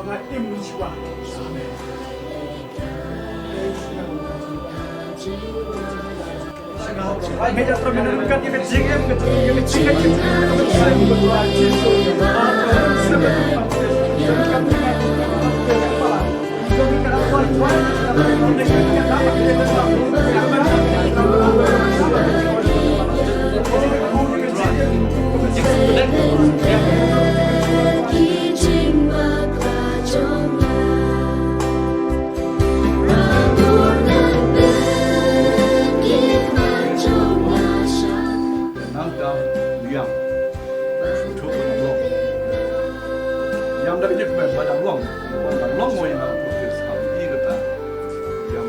mga imwiswa sa amin. Media terminal kan kita JM kita cek kita saya berdua itu yang dari jepang pada long mau yang aku kes kali ini kata yang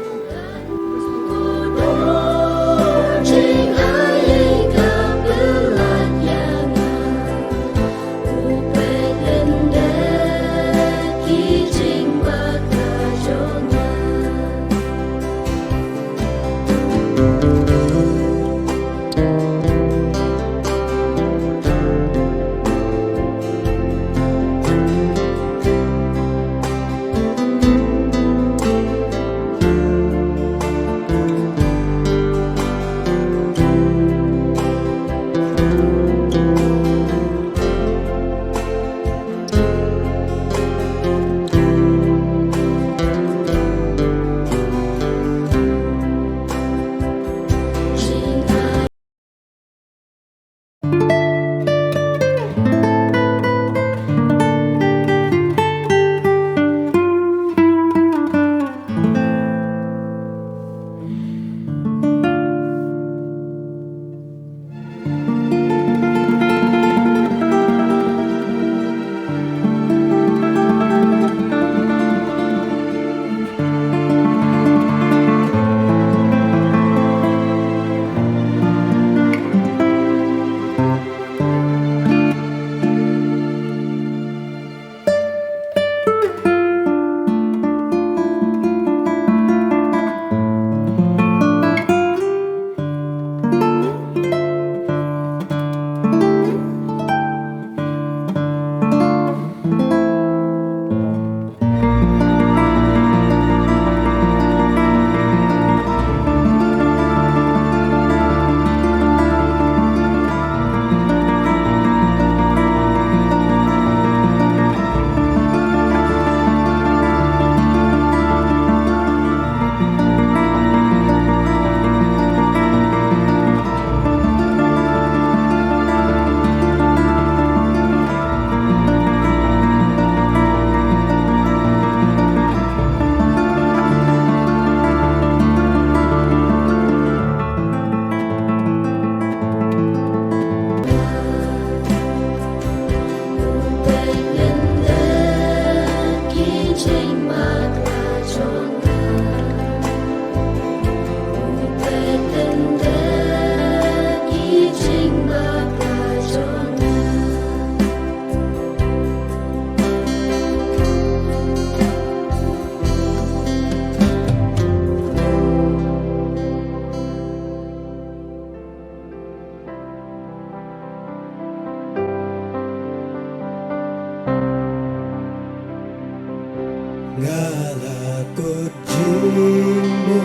Ngalakut jimu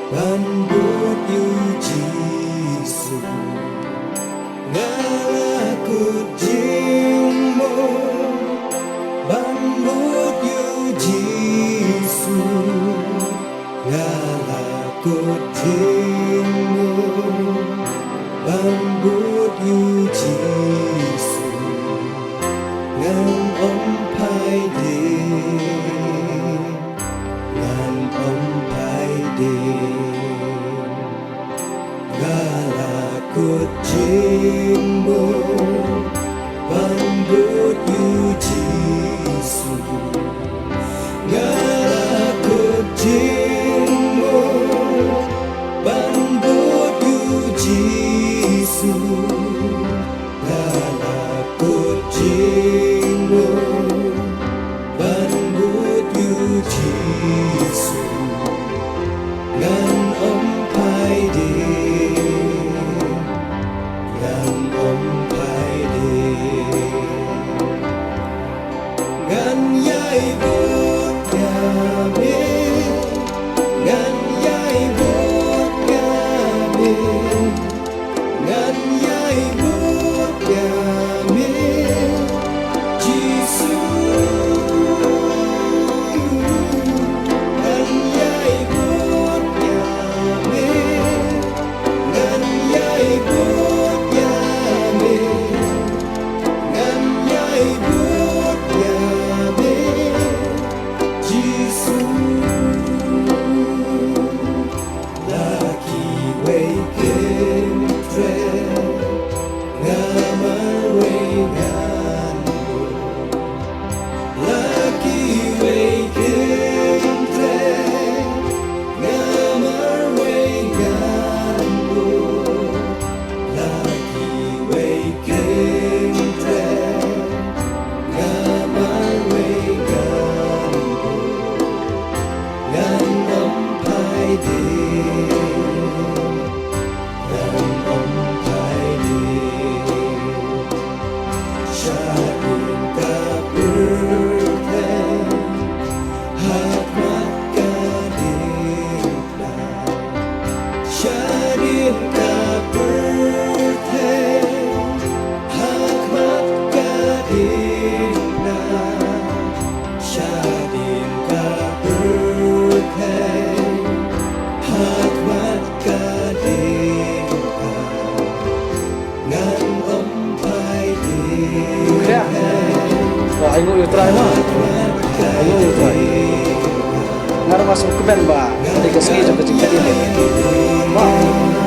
Bandut yu jisu Ngalakut jimu Bandut yu jisu Ngalakut jimu Bandut yu jisu Ngang om pai di Galakut jimu Bandut yu jisu Galakut jimu Bandut yu jisu Galakut jimu Bandut yu jisu Ngan om pai di Ngan om pai di Ayo yuk try mah, ayo yuk try. Ngarang masuk ke band ba, tiga segi sampai 3 ini. Wah.